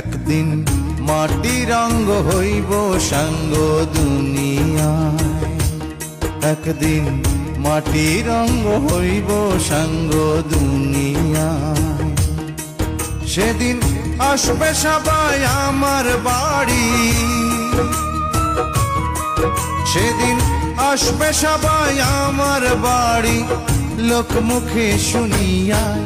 একদিন মাটির অঙ্গ হইব সাঙ্গ দুনিয়ায়, একদিন মাটির অঙ্গ হইব সাঙ্গ দুনিয়ায়। সেদিন আসবে সবাই আমার বাড়ি, সেদিন আসবে সবাই আমার বাড়ি, লোক মুখে শুনিয়ায়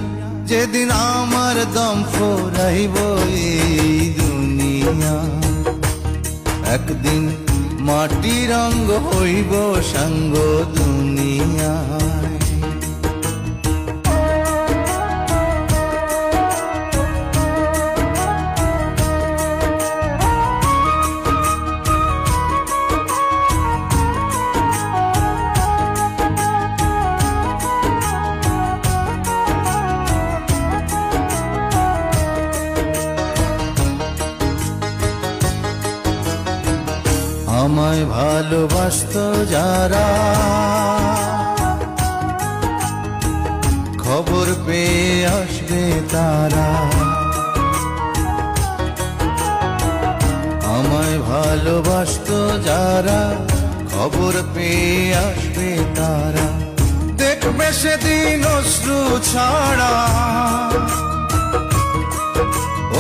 যেদিন আমার দম ফুরাইব এই দুনিয়া। একদিন মাটির অঙ্গ হইব সাঙ্গ দুনিয়ায়। আমায় ভালোবাসতো যারা, খবর পেয়ে আসবে তারা। আমায় ভালোবাসতো যারা, খবর পেয়ে আসবে তারা। দেখবে সেদিন অশ্রু ছাড়া,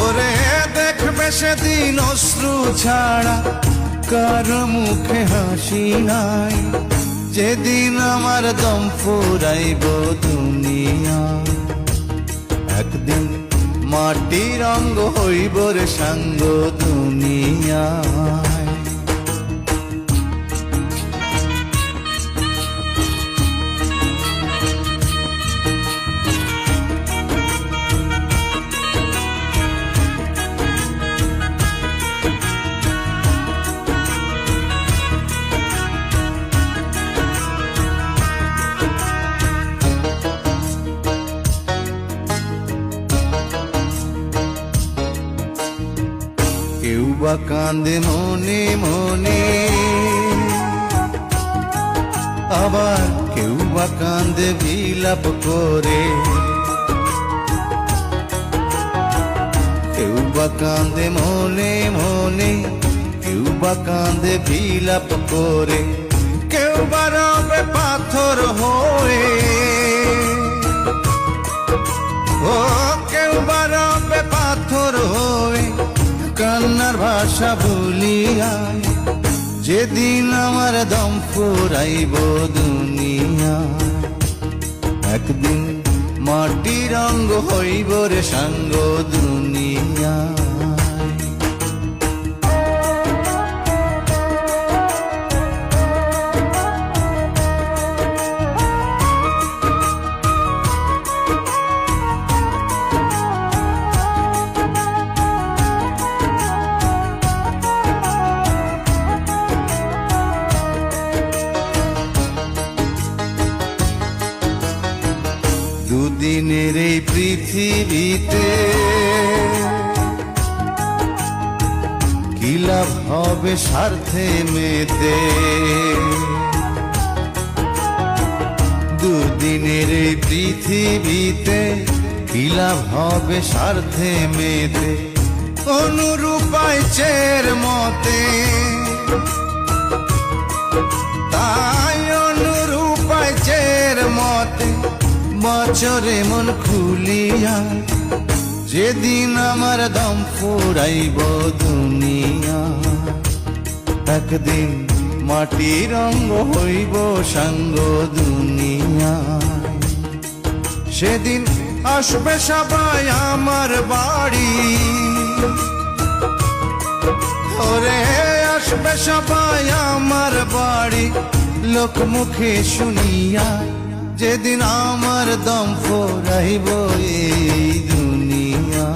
ওরে দেখবে সেদিন অশ্রু ছাড়া কারো মুখে হাসি নাই। যেদিন আমার দম ফুরাইব দুনিয়া, একদিন মাটির অঙ্গ হইব রে সাঙ্গ দুনিয়ায়। কেউ বা কান্দে মনে মনে, আবার কেউ বা কান্দে বিলাপ করে। কেউ বা কান্দে মনে মনে, কেউ বা কান্দে বিলাপ করে। কেউ বা রবে পাথর হয়ে, ও কেউ বা রবে পাথর হয়ে কান্নার ভাষা ভুলিয়ায়। যেদিন আমার দম ফুরাইব দুনিয়া, একদিন মাটির অঙ্গ হইব রে সাঙ্গ দুনিয়া। দুদিনের এই পৃথিবীতে কি লাভ হবে স্বার্থে মেতে। দুদিনের এই পৃথিবীতে কি লাভ হবে স্বার্থে মেতে। অনুরূপায় চের মতে, তাই অনুরূপায় চের মতে বছরে মন খুলিয়া। যেদিন আমার দম ফুরাইব দুনিয়া, একদিন মাটির অঙ্গ হইব সাঙ্গ দুনিয়ায়। সেদিন আসবে সবাই আমার বাড়ি, ওরে আসবে সবাই আমার বাড়ি, লোক মুখে শুনিয়া যেদিন আমার দম ফুরাইব এই দুনিয়া।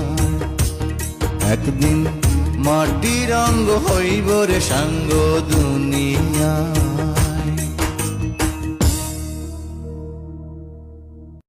একদিন মাটির অঙ্গ হইব রে সাঙ্গ দুনিয়া।